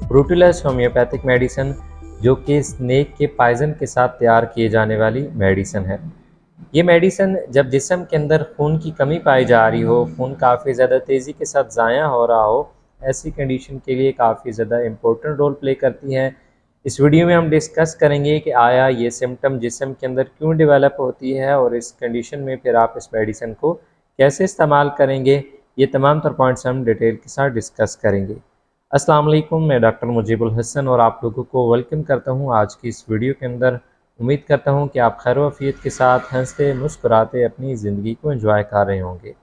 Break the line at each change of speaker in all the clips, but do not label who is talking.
ब्रूटिलस homeopathic medicine जो कि snake के पॉइजन के साथ तैयार किए जाने वाली मेडिसिन है। ये मेडिसिन जब जिस्म के अंदर खून की कमी पाई जा रही हो, खून काफ़ी ज़्यादा तेज़ी के साथ ज़ाया हो रहा हो, ऐसी कंडीशन के लिए काफ़ी ज़्यादा इम्पोर्टेंट रोल प्ले करती है। इस वीडियो में हम डिस्कस करेंगे कि आया ये सिम्टम जिस्म के अंदर क्यों डेवलप होती है और इस कंडीशन में फिर आप इस मेडिसिन को कैसे इस्तेमाल करेंगे। ये तमाम तर पॉइंट्स हम डिटेल के साथ डिस्कस करेंगे। अस्सलाम वालेकुम, मैं डॉक्टर मुजीबुल हसन और आप लोगों को वेलकम करता हूँ आज की इस वीडियो के अंदर। उम्मीद करता हूँ कि आप खैर वफ़ीयत के साथ हंसते मुस्कुराते अपनी ज़िंदगी को एंजॉय कर रहे होंगे।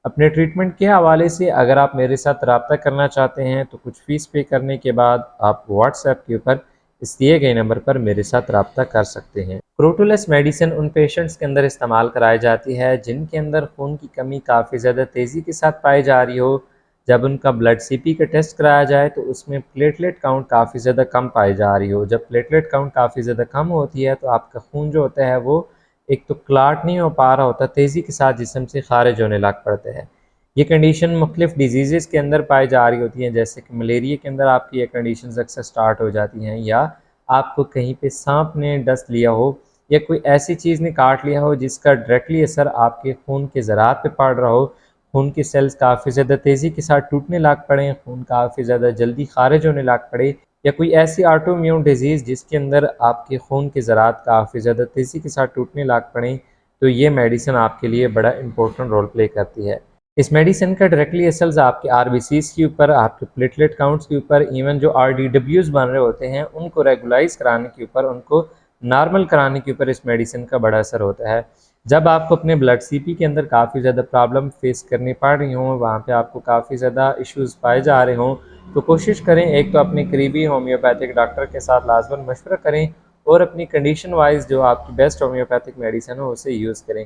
अपने ट्रीटमेंट के हवाले से अगर आप मेरे साथ रब्ता करना चाहते हैं तो कुछ फ़ीस पे करने के बाद आप व्हाट्सएप के ऊपर इस दिए गए नंबर पर मेरे साथ रब्ता कर सकते हैं। क्रोटोलस मेडिसिन उन पेशेंट्स के अंदर इस्तेमाल कराई जाती है जिनके अंदर खून की कमी काफ़ी ज़्यादा तेज़ी के साथ पाई जा रही हो। जब उनका ब्लड सीपी का टेस्ट कराया जाए तो उसमें प्लेटलेट काउंट काफ़ी ज़्यादा कम पाई जा रही हो। जब प्लेटलेट काउंट काफ़ी ज़्यादा कम होती है तो आपका खून जो होता है वो एक तो क्लाट नहीं हो पा रहा होता, तेज़ी के साथ जिस्म से खारिज होने लग पड़ता है। ये कंडीशन मुख्तलिफ डिजीज़ के अंदर पाई जा रही होती हैं, जैसे कि मलेरिया के अंदर आपकी ये कंडीशन अक्सर स्टार्ट हो जाती हैं, या आपको कहीं पे सांप ने डस लिया हो या कोई ऐसी चीज़ ने काट लिया हो जिसका डायरेक्टली असर आपके खून के ज़रात पे पड़ रहा हो। खून के सेल्स काफ़ी ज़्यादा तेज़ी के साथ टूटने लग पड़े, खून काफ़ी ज़्यादा जल्दी खारिज होने लग पड़े, या कोई ऐसी ऑटो इम्यून डिजीज़ जिसके अंदर आपके खून के ज़रात काफ़ी ज़्यादा तेज़ी के साथ टूटने लग पड़े, तो ये मेडिसिन आपके लिए बड़ा इंपॉर्टेंट रोल प्ले करती है। इस मेडिसिन का डायरेक्टली असर आपके आरबीसीज़ के ऊपर, आपके प्लेटलेट काउंट्स के ऊपर, इवन जो आरडीडब्ल्यूज़ बन रहे होते हैं उनको रेगुलाइज कराने के ऊपर, उनको नॉर्मल कराने के ऊपर इस मेडिसिन का बड़ा असर होता है। जब आपको अपने ब्लड सीपी के अंदर काफ़ी ज़्यादा प्रॉब्लम फेस करनी पड़ रही हों, वहाँ पे आपको काफ़ी ज़्यादा इश्यूज़ पाए जा रहे हों, तो कोशिश करें एक तो अपने करीबी होम्योपैथिक डॉक्टर के साथ लाजमन मशवरा करें और अपनी कंडीशन वाइज जो आपकी बेस्ट होम्योपैथिक मेडिसिन हो उसे यूज़ करें।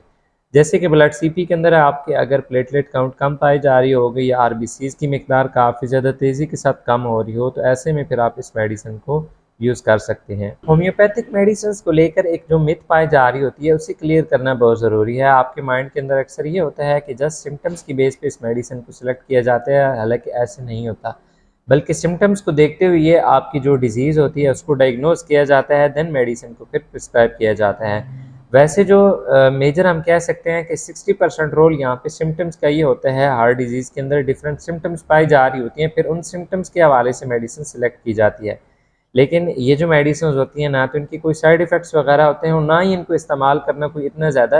जैसे कि ब्लड सीपी के अंदर आपके अगर प्लेटलेट काउंट कम पाई जा रही होगी या आरबीसीज़ की मिकदार काफ़ी ज़्यादा तेज़ी के साथ कम हो रही हो, तो ऐसे में फिर आप इस मेडिसिन को यूज़ कर सकते हैं। होम्योपैथिक मेडिसिन को लेकर एक जो मिथ पाई जा रही होती है उसे क्लियर करना बहुत ज़रूरी है। आपके माइंड के अंदर अक्सर ये होता है कि जस्ट सिम्टम्स की बेस पे इस मेडिसिन को सिलेक्ट किया जाता है, हालांकि ऐसे नहीं होता, बल्कि सिम्टम्स को देखते हुए आपकी जो डिजीज़ होती है उसको डायग्नोज किया जाता है, देन मेडिसिन को फिर प्रिस्क्राइब किया जाता है। वैसे जो मेजर हम कह सकते हैं कि 60% रोल यहाँ पे सिम्टम्स का ये होता है। हार्ट डिजीज़ के अंदर डिफरेंट सिम्टम्स पाई जा रही होती हैं, फिर उन सिम्टम्स के हवाले से मेडिसिन सिलेक्ट की जाती है। लेकिन ये जो मेडिसिन होती हैं ना तो इनकी कोई साइड इफ़ेक्ट्स वगैरह होते हैं और ना ही इनको इस्तेमाल करना कोई इतना ज़्यादा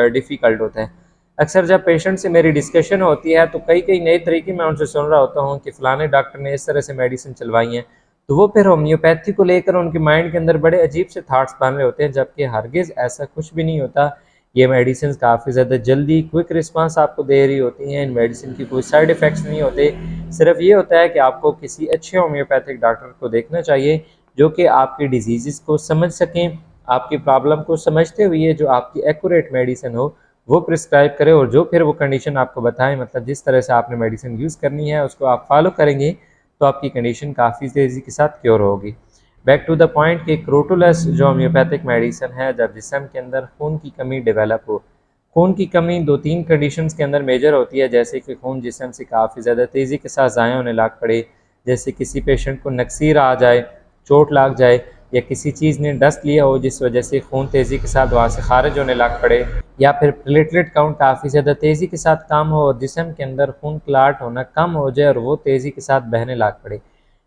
डिफ़िकल्ट होता है। अक्सर जब पेशेंट से मेरी डिस्कशन होती है तो कई कई नए तरीके मैं उनसे सुन रहा होता हूँ कि फ़लाने डॉक्टर ने इस तरह से मेडिसिन चलवाई हैं, तो वो फिर होम्योपैथी को लेकर उनके माइंड के अंदर बड़े अजीब से थाट्स बन रहे होते हैं, जबकि हरगिज़ ऐसा कुछ भी नहीं होता। ये मेडिसिन काफ़ी ज़्यादा जल्दी क्विक रिस्पांस आपको दे रही होती हैं। इन मेडिसिन की कोई साइड इफ़ेक्ट्स नहीं होते। सिर्फ ये होता है कि आपको किसी अच्छे होम्योपैथिक डॉक्टर को देखना चाहिए जो कि आपकी डिजीज़ को समझ सकें, आपकी प्रॉब्लम को समझते हुए जो आपकी एक्यूरेट मेडिसिन हो वो प्रिस्क्राइब करे, और जो फिर वो कंडीशन आपको बताएं, मतलब जिस तरह से आपने मेडिसिन यूज़ करनी है उसको आप फॉलो करेंगे तो आपकी कंडीशन काफ़ी तेज़ी के साथ क्योर होगी। बैक टू द पॉइंट कि क्रोटोलस जो होम्योपैथिक मेडिसिन है, जब जिस्म के अंदर खून की कमी डेवलप हो, खून की कमी दो तीन कंडीशंस के अंदर मेजर होती है, जैसे कि खून जिस्म से काफ़ी ज़्यादा तेज़ी के साथ ज़ाया होने लग पड़े, जैसे किसी पेशेंट को नक्सीर आ जाए, चोट लग जाए, या किसी चीज़ ने डस्ट लिया हो जिस वजह से खून तेज़ी के साथ वहाँ से खारिज होने लग पड़े, या फिर प्लेटलेट काउंट काफ़ी ज़्यादा तेज़ी के साथ कम हो और जिस्म के अंदर खून क्लाट होना कम हो जाए और वो तेज़ी के साथ बहने लग पड़े।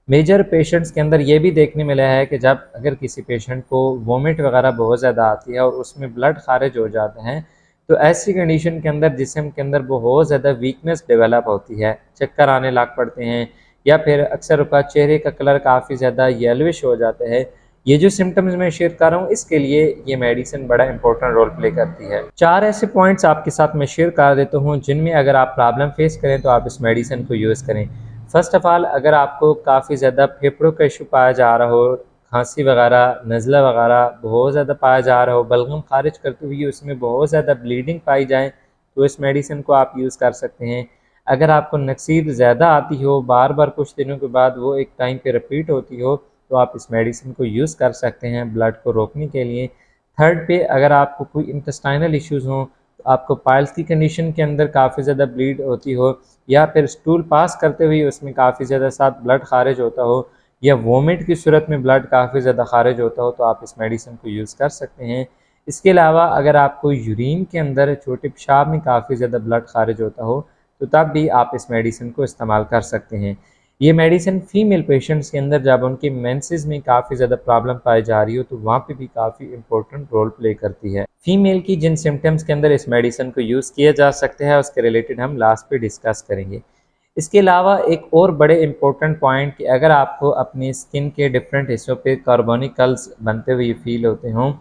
मेजर पेशेंट्स के अंदर ये भी देखने मिला है कि जब अगर किसी पेशेंट को वोमिट वगैरह बहुत ज़्यादा आती है और उसमें ब्लड खारिज हो जाते हैं, तो ऐसी कंडीशन के अंदर जिस्म के अंदर बहुत ज़्यादा वीकनेस डेवलप होती है, चक्कर आने लग पड़ते हैं, या फिर अक्सर का चेहरे का कलर काफ़ी ज़्यादा येलोविश हो जाता है। ये जो सिम्टम्स मैं शेयर कर रहा हूँ इसके लिए ये मेडिसिन बड़ा इंपॉर्टेंट रोल प्ले करती है। 4 ऐसे पॉइंट्स आपके साथ मैं शेयर कर देता हूँ जिनमें अगर आप प्रॉब्लम फेस करें तो आप इस मेडिसिन को यूज़ करें। फ़र्स्ट ऑफ़ ऑल, अगर आपको काफ़ी ज़्यादा फेफड़ों का इशू पाया जा रहा हो, खांसी वगैरह, नज़ला वगैरह बहुत ज़्यादा पाया जा रहा हो, बलगम खारिज करते हुए उसमें बहुत ज़्यादा ब्लीडिंग पाई जाए, तो इस मेडिसिन को आप यूज़ कर सकते हैं। अगर आपको नक्सीर ज़्यादा आती हो, बार बार कुछ दिनों के बाद वो एक टाइम पे रिपीट होती हो, तो आप इस मेडिसिन को यूज़ कर सकते हैं ब्लड को रोकने के लिए। थर्ड पे, अगर आपको कोई इंटेस्टाइनल इश्यूज़ हों, तो आपको पाइल्स की कंडीशन के अंदर काफ़ी ज़्यादा ब्लीड होती हो, या फिर स्टूल पास करते हुए उसमें काफ़ी ज़्यादा साथ ब्लड खारिज होता हो, या वोमिट की सूरत में ब्लड काफ़ी ज़्यादा खारिज होता हो तो आप इस मेडिसिन को यूज़ कर सकते हैं। इसके अलावा अगर आपको यूरिन के अंदर छोटे पेशाब में काफ़ी ज़्यादा ब्लड खारिज होता हो तो तब भी आप इस मेडिसिन को इस्तेमाल कर सकते हैं। ये मेडिसिन फ़ीमेल पेशेंट्स के अंदर जब उनके मेंसेस में काफ़ी ज़्यादा प्रॉब्लम पाई जा रही हो तो वहाँ पे भी काफ़ी इंपॉर्टेंट रोल प्ले करती है। फीमेल की जिन सिम्टम्स के अंदर इस मेडिसिन को यूज़ किया जा सकता है उसके रिलेटेड हम लास्ट पे डिस्कस करेंगे। इसके अलावा एक और बड़े इंपॉर्टेंट पॉइंट कि अगर आपको अपनी स्किन के डिफरेंट हिस्सों पे कार्बोनिकल्स बनते हुए फील होते हों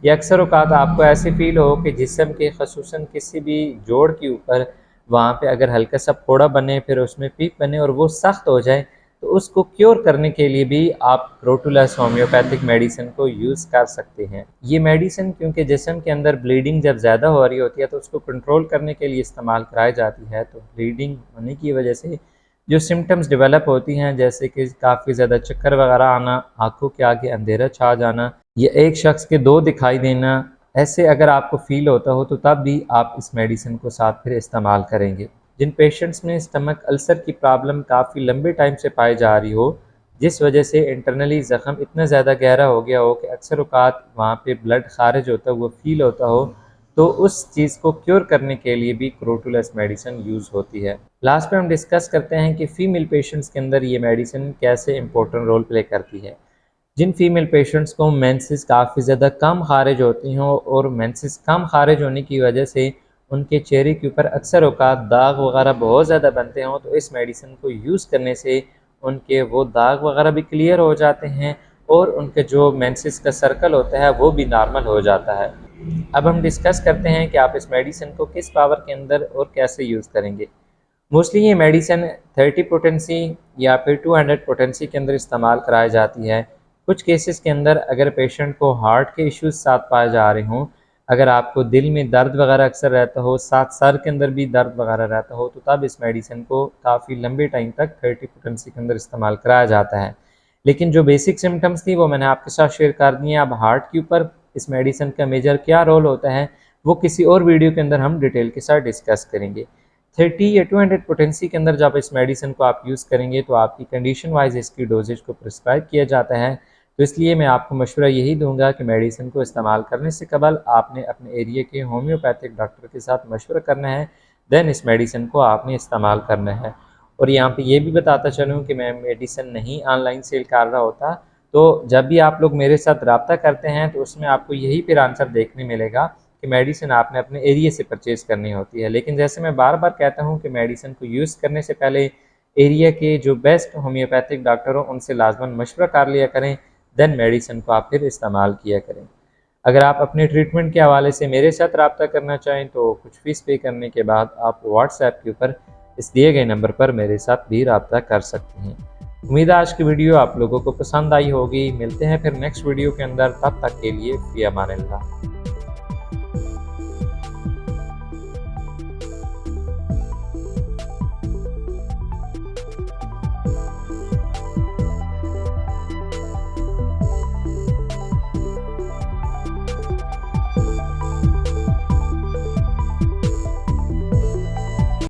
या अक्सर औक़ात आपको ऐसे फील हो कि जिस्म के ख़ुसूसन किसी भी जोड़ के ऊपर वहाँ पे अगर हल्का सा फोड़ा बने फिर उसमें पीप बने और वो सख्त हो जाए तो उसको क्योर करने के लिए भी आप क्रोटुलस होम्योपैथिक मेडिसिन को यूज़ कर सकते हैं। ये मेडिसिन क्योंकि जिस्म के अंदर ब्लीडिंग जब ज़्यादा हो रही होती है तो उसको कंट्रोल करने के लिए इस्तेमाल कराई जाती है। तो ब्लीडिंग होने की वजह से जो सिम्टम्स डेवलप होती हैं जैसे कि काफ़ी ज़्यादा चक्कर वगैरह आना, आँखों के आगे अंधेरा छा जाना या एक शख्स के दो दिखाई देना, ऐसे अगर आपको फ़ील होता हो तो तब भी आप इस मेडिसिन को साथ फिर इस्तेमाल करेंगे। जिन पेशेंट्स में स्टमक अल्सर की प्रॉब्लम काफ़ी लंबे टाइम से पाई जा रही हो जिस वजह से इंटरनली ज़ख़म इतना ज़्यादा गहरा हो गया हो कि अक्सर औक़ात वहाँ पे ब्लड खारिज होता हुआ फील होता हो तो उस चीज़ को क्योर करने के लिए भी क्रोटुलस मेडिसिन यूज़ होती है। लास्ट में हम डिस्कस करते हैं कि फ़ीमेल पेशेंट्स के अंदर ये मेडिसिन कैसे इंपॉर्टेंट रोल प्ले करती है। जिन फीमेल पेशेंट्स को मेंसेस काफ़ी ज़्यादा कम खारिज होती हों और मेंसेस कम खारिज होने की वजह से उनके चेहरे के ऊपर अक्सर औक़ात दाग वगैरह बहुत ज़्यादा बनते हों तो इस मेडिसिन को यूज़ करने से उनके वो दाग वगैरह भी क्लियर हो जाते हैं और उनके जो मेंसेस का सर्कल होता है वो भी नॉर्मल हो जाता है। अब हम डिस्कस करते हैं कि आप इस मेडिसिन को किस पावर के अंदर और कैसे यूज़ करेंगे। मोस्टली ये मेडिसिन 30 पोटेंसी या फिर 200 पोटेंसी के अंदर इस्तेमाल कराई जाती है। कुछ केसेस के अंदर अगर पेशेंट को हार्ट के इश्यूज साथ पाए जा रहे हों, अगर आपको दिल में दर्द वगैरह अक्सर रहता हो, साथ सर के अंदर भी दर्द वगैरह रहता हो तो तब इस मेडिसिन को काफ़ी लंबे टाइम तक 30 पोटेंसी के अंदर इस्तेमाल कराया जाता है। लेकिन जो बेसिक सिम्टम्स थी वो मैंने आपके साथ शेयर कर दी हैं। अब हार्ट के ऊपर इस मेडिसिन का मेजर क्या रोल होता है वो किसी और वीडियो के अंदर हम डिटेल के साथ डिस्कस करेंगे। 30 या 200 पोटेंसी के अंदर जब इस मेडिसिन को आप यूज़ करेंगे तो आपकी कंडीशन वाइज इसकी डोजेज को प्रिस्क्राइब किया जाता है। तो इसलिए मैं आपको मशवरा यही दूंगा कि मेडिसिन को इस्तेमाल करने से कबल आपने अपने एरिया के होम्योपैथिक डॉक्टर के साथ मशवरा करना है, देन इस मेडिसिन को आपने इस्तेमाल करना है। और यहाँ पे ये भी बताता चलूँ कि मैं मेडिसिन नहीं ऑनलाइन सेल कर रहा होता, तो जब भी आप लोग मेरे साथ रब्ता करते हैं तो उसमें आपको यही फिर आंसर देखने मिलेगा कि मेडिसिन आपने अपने एरिया से परचेज़ करनी होती है। लेकिन जैसे मैं बार बार कहता हूँ कि मेडिसिन को यूज़ करने से पहले एरिया के जो बेस्ट होम्योपैथिक डॉक्टर हो उनसे लाजमन मशवरा कर लिया करें, देन मेडिसिन को आप फिर इस्तेमाल किया करें। अगर आप अपने ट्रीटमेंट के हवाले से मेरे साथ रब्ता करना चाहें तो कुछ फ़ीस पे करने के बाद आप व्हाट्सएप के ऊपर इस दिए गए नंबर पर मेरे साथ भी रब्ता कर सकते हैं। उम्मीद है आज की वीडियो आप लोगों को पसंद आई होगी। मिलते हैं फिर नेक्स्ट वीडियो के अंदर, तब तक के लिए फ़ी अमान अल्लाह।